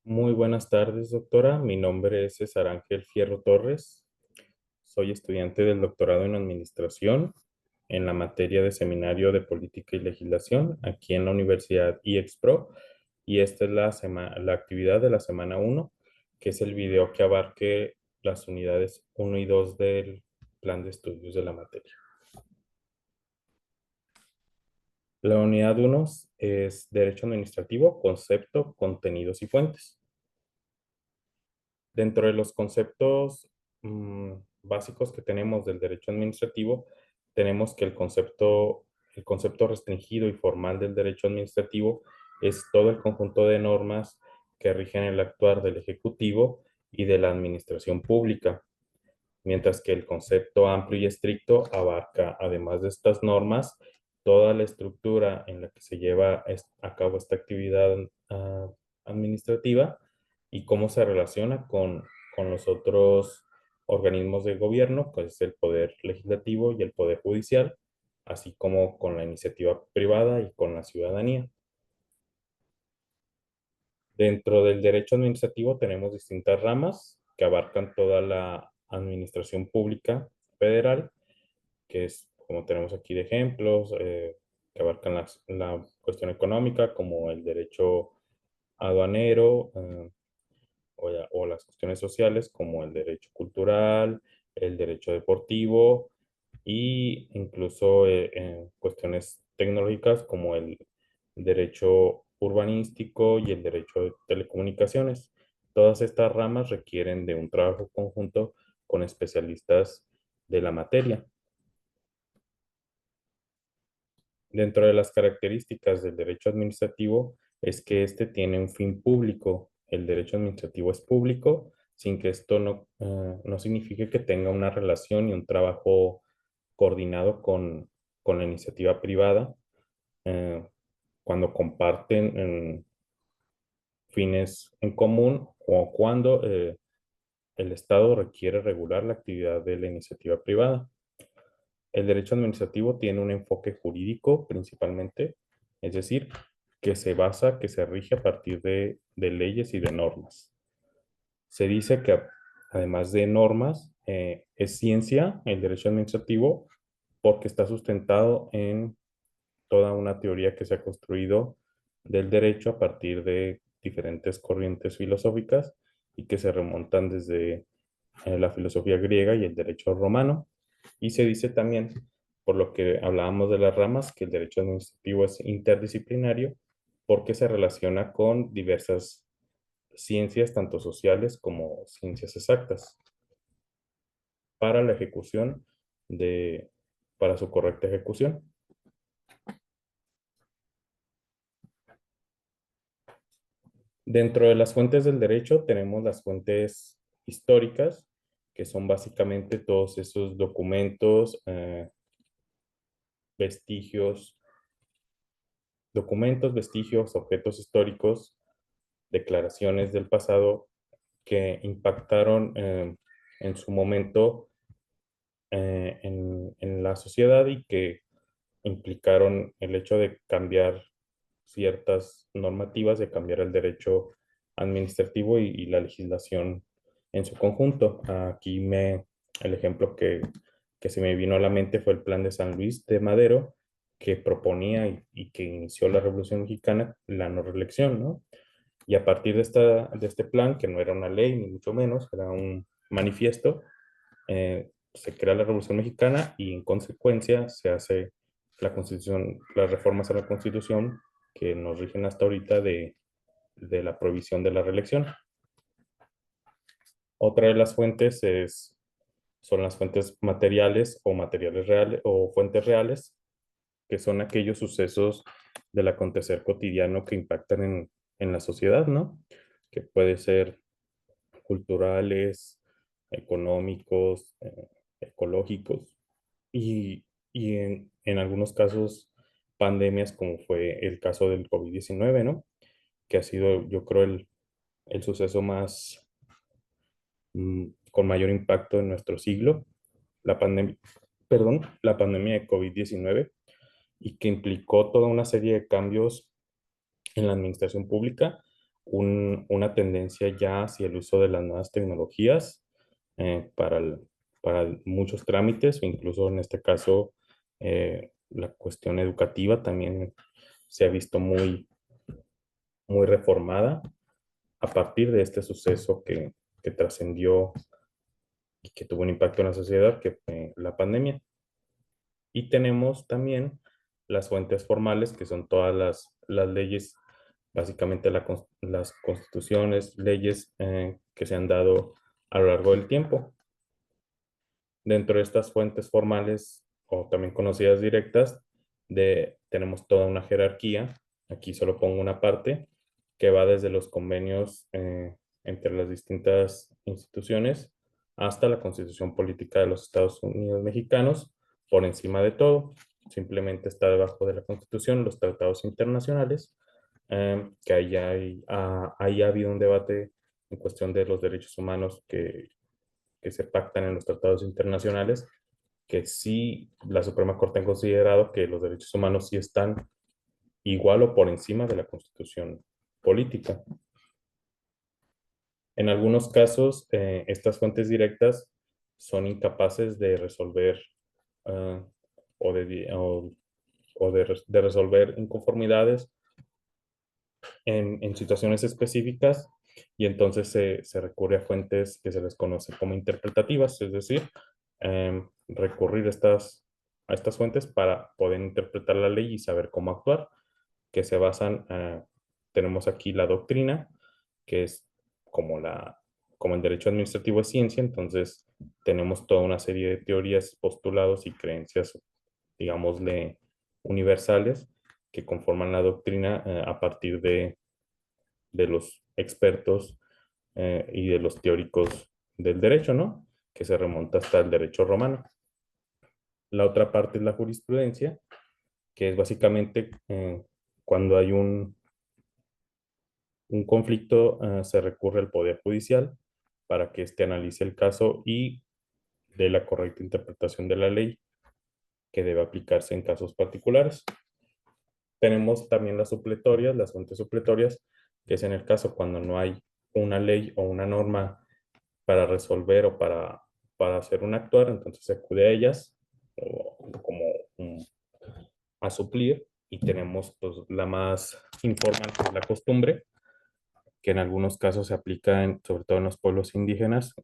Muy buenas tardes, doctora. Mi nombre es César Ángel Fierro Torres. Soy estudiante del doctorado en Administración en la materia de Seminario de Política y Legislación aquí en la Universidad IEXPRO. Y esta es la actividad de la semana uno, que es el video que abarque las unidades uno y 2 del plan de estudios de la materia. La unidad uno es Derecho Administrativo, Concepto, Contenidos y Fuentes. Dentro de los conceptos básicos que tenemos del derecho administrativo, tenemos que el concepto restringido y formal del derecho administrativo es todo el conjunto de normas que rigen el actuar del Ejecutivo y de la administración pública, mientras que el concepto amplio y estricto abarca, además de estas normas, toda la estructura en la que se lleva a cabo esta actividad administrativa y cómo se relaciona con los otros organismos de gobierno, pues el poder legislativo y el poder judicial, así como con la iniciativa privada y con la ciudadanía. Dentro del derecho administrativo tenemos distintas ramas que abarcan toda la administración pública federal, que es como tenemos aquí de ejemplos, que abarcan la cuestión económica, como el derecho aduanero, o las cuestiones sociales, como el derecho cultural, el derecho deportivo, y incluso cuestiones tecnológicas como el derecho urbanístico y el derecho de telecomunicaciones. Todas estas ramas requieren de un trabajo conjunto con especialistas de la materia. Dentro de las características del derecho administrativo es que este tiene un fin público. El derecho administrativo es público, sin que esto no signifique que tenga una relación y un trabajo coordinado con la iniciativa privada, eh, cuando comparten fines en común o cuando el Estado requiere regular la actividad de la iniciativa privada. El derecho administrativo tiene un enfoque jurídico principalmente, es decir, que se rige a partir de leyes y de normas. Se dice que además de normas, es ciencia el derecho administrativo porque está sustentado en toda una teoría que se ha construido del derecho a partir de diferentes corrientes filosóficas y que se remontan desde la filosofía griega y el derecho romano. Y se dice también, por lo que hablábamos de las ramas, que el derecho administrativo es interdisciplinario porque se relaciona con diversas ciencias, tanto sociales como ciencias exactas, para la ejecución de, para su correcta ejecución. Dentro de las fuentes del derecho tenemos las fuentes históricas, que son básicamente todos esos documentos, vestigios, vestigios, objetos históricos, declaraciones del pasado que impactaron en su momento en la sociedad y que implicaron el hecho de cambiar ciertas normativas, de cambiar el derecho administrativo y la legislación en su conjunto. El ejemplo que se me vino a la mente fue el Plan de San Luis de Madero, que proponía y que inició la Revolución Mexicana la no reelección, ¿no? Y a partir de este plan, que no era una ley ni mucho menos, era un manifiesto, se crea la Revolución Mexicana y en consecuencia se hace la Constitución, las reformas a la Constitución que nos rigen hasta ahorita de la prohibición de la reelección. Otra de las fuentes son las fuentes materiales o materiales reales o fuentes reales, que son aquellos sucesos del acontecer cotidiano que impactan en la sociedad, ¿no? Que puede ser culturales, económicos, ecológicos y en algunos casos pandemias como fue el caso del COVID-19, ¿no? Que ha sido, yo creo, el suceso más con mayor impacto en nuestro siglo, la pandemia, la pandemia de COVID-19, y que implicó toda una serie de cambios en la administración pública, una tendencia ya hacia el uso de las nuevas tecnologías para muchos trámites, o incluso en este caso la cuestión educativa también se ha visto muy reformada a partir de este suceso que trascendió y que tuvo un impacto en la sociedad, que fue la pandemia. Y tenemos también las fuentes formales, que son todas las leyes, básicamente las constituciones, leyes que se han dado a lo largo del tiempo. Dentro de estas fuentes formales, o también conocidas directas, tenemos toda una jerarquía. Aquí solo pongo una parte que va desde los convenios entre las distintas instituciones hasta la Constitución Política de los Estados Unidos Mexicanos, por encima de todo. Simplemente está debajo de la Constitución los tratados internacionales, que ahí ha habido un debate en cuestión de los derechos humanos que se pactan en los tratados internacionales, que sí la Suprema Corte ha considerado que los derechos humanos sí están igual o por encima de la Constitución política. En algunos casos, estas fuentes directas son incapaces de resolver uh, o, de, o de resolver inconformidades en situaciones específicas, y entonces se recurre a fuentes que se les conoce como interpretativas, es decir, recurrir a estas fuentes para poder interpretar la ley y saber cómo actuar, que se basan, tenemos aquí la doctrina, que es como, como el derecho administrativo es ciencia, entonces tenemos toda una serie de teorías, postulados y creencias, digámosle, universales, que conforman la doctrina a partir de los expertos y de los teóricos del derecho, ¿no? Que se remonta hasta el derecho romano. La otra parte es la jurisprudencia, que es básicamente cuando hay un conflicto, se recurre al Poder Judicial para que éste analice el caso y dé la correcta interpretación de la ley que debe aplicarse en casos particulares. Tenemos también las supletorias, las fuentes supletorias, que es en el caso cuando no hay una ley o una norma para resolver o para hacer un actuar, entonces se acude a ellas como a suplir, y tenemos pues, la más informal, que es la costumbre, que en algunos casos se aplica sobre todo en los pueblos indígenas,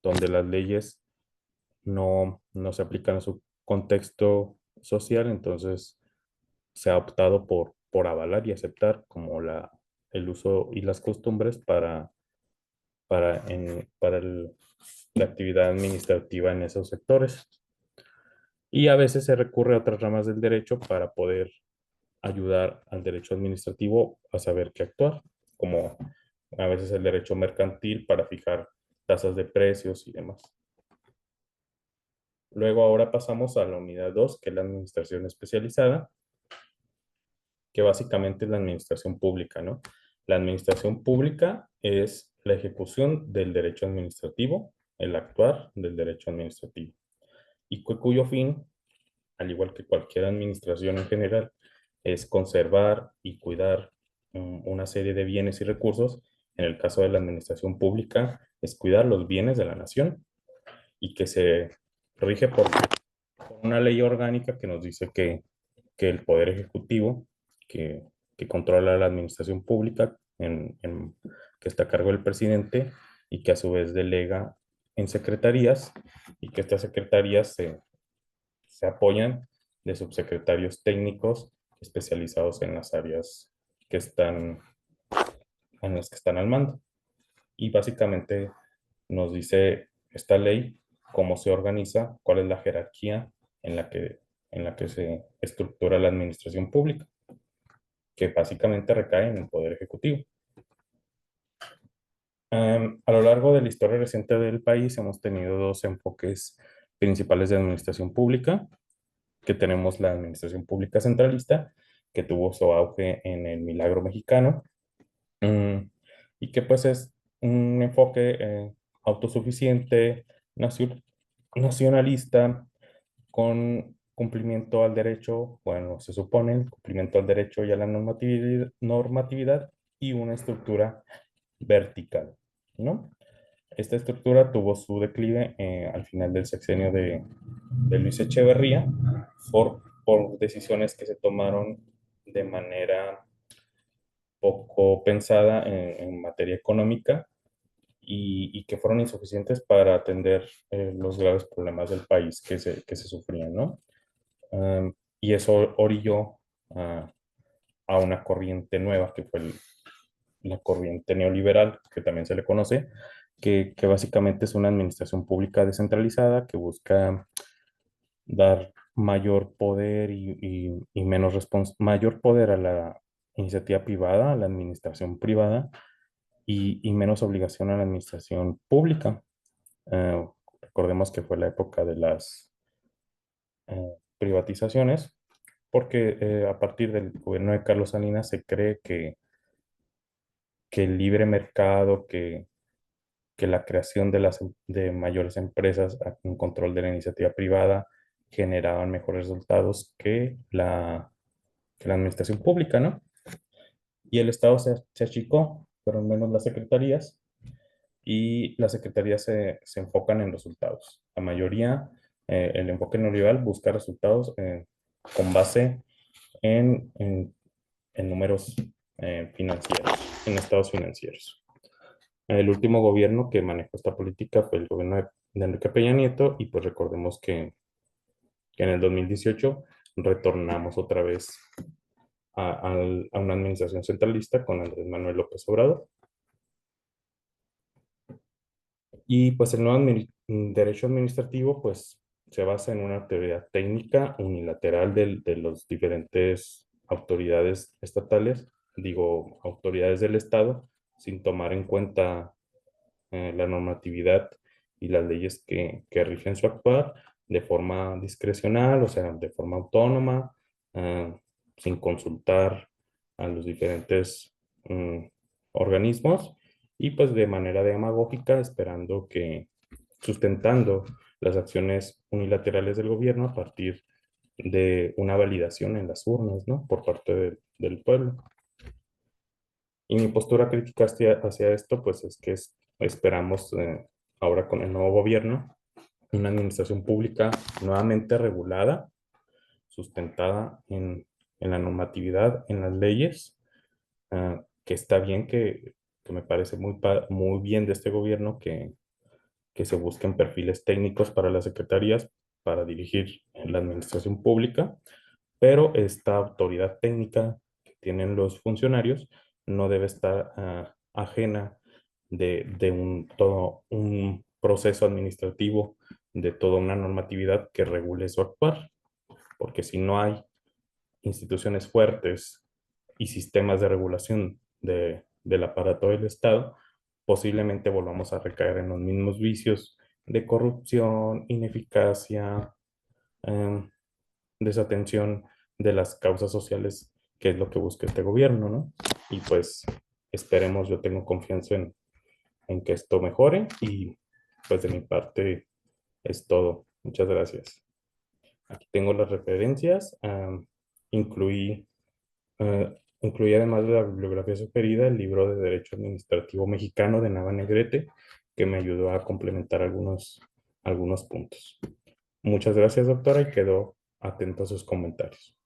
donde las leyes no se aplican a su contexto social, entonces se ha optado por avalar y aceptar como el uso y las costumbres para la actividad administrativa en esos sectores. Y a veces se recurre a otras ramas del derecho para poder ayudar al derecho administrativo a saber qué actuar, como a veces el derecho mercantil para fijar tasas de precios y demás. Luego ahora pasamos a la unidad 2, que es la administración especializada, que básicamente es la administración pública, ¿no? La administración pública es la ejecución del derecho administrativo, el actuar del derecho administrativo, y cuyo fin, al igual que cualquier administración en general, es conservar y cuidar una serie de bienes y recursos. En el caso de la administración pública, es cuidar los bienes de la nación, y que se rige por una ley orgánica que nos dice que el Poder Ejecutivo, que, que controla la administración pública, que está a cargo del presidente, y que a su vez delega en secretarías, y que estas secretarías se apoyan de subsecretarios técnicos especializados en las áreas que están, en las que están al mando. Y básicamente nos dice esta ley cómo se organiza, cuál es la jerarquía en la que se estructura la administración pública, que básicamente recae en el Poder Ejecutivo. A lo largo de la historia reciente del país hemos tenido dos enfoques principales de administración pública, que tenemos la administración pública centralista, que tuvo su auge en el Milagro Mexicano, mm, y que pues es un enfoque autosuficiente, nacio- nacionalista, con cumplimiento al derecho, bueno, se supone, cumplimiento al derecho y a la normatividad, y una estructura vertical, ¿no? Esta estructura tuvo su declive al final del sexenio de Luis Echeverría por decisiones que se tomaron de manera poco pensada en materia económica y que fueron insuficientes para atender los graves problemas del país que se sufrían, ¿no? Y eso orilló a, a una corriente nueva, que fue la corriente neoliberal, que también se le conoce, que básicamente es una administración pública descentralizada que busca dar mayor poder y menos mayor poder a la iniciativa privada, a la administración privada y menos obligación a la administración pública. Recordemos que fue la época de las privatizaciones, porque a partir del gobierno de Carlos Salinas se cree que el libre mercado, que la creación de mayores empresas en control de la iniciativa privada generaban mejores resultados que la administración pública, ¿no? Y el Estado se achicó, pero menos las secretarías, y las secretarías se enfocan en resultados. La mayoría, el enfoque neoliberal busca resultados con base en números financieros, en estados financieros. El último gobierno que manejó esta política fue el gobierno de Enrique Peña Nieto y pues recordemos que en el 2018 retornamos otra vez a una administración centralista con Andrés Manuel López Obrador. Y pues el nuevo derecho administrativo pues se basa en una teoría técnica unilateral de los diferentes autoridades estatales, digo, autoridades del Estado, sin tomar en cuenta la normatividad y las leyes que rigen su actuar de forma discrecional, o sea, de forma autónoma, eh, sin consultar a los diferentes mm, organismos y pues de manera demagógica, esperando sustentando las acciones unilaterales del gobierno a partir de una validación en las urnas, ¿no? Por parte del pueblo. Y mi postura crítica hacia esto, pues es que esperamos ahora con el nuevo gobierno una administración pública nuevamente regulada, sustentada en la normatividad, en las leyes, que está bien, que me parece muy bien de este gobierno que se busquen perfiles técnicos para las secretarías para dirigir la administración pública, pero esta autoridad técnica que tienen los funcionarios no debe estar ajena de todo un proceso administrativo, de toda una normatividad que regule su actuar, porque si no hay instituciones fuertes y sistemas de regulación del aparato del Estado, posiblemente volvamos a recaer en los mismos vicios de corrupción, ineficacia, em, desatención de las causas sociales, que es lo que busca este gobierno, ¿no? Y pues esperemos, yo tengo confianza en que esto mejore y pues de mi parte es todo. Muchas gracias. Aquí tengo las referencias. Incluí, incluí además de la bibliografía sugerida el libro de Derecho Administrativo Mexicano de Nava Negrete, que me ayudó a complementar algunos puntos. Muchas gracias, doctora, y quedo atento a sus comentarios.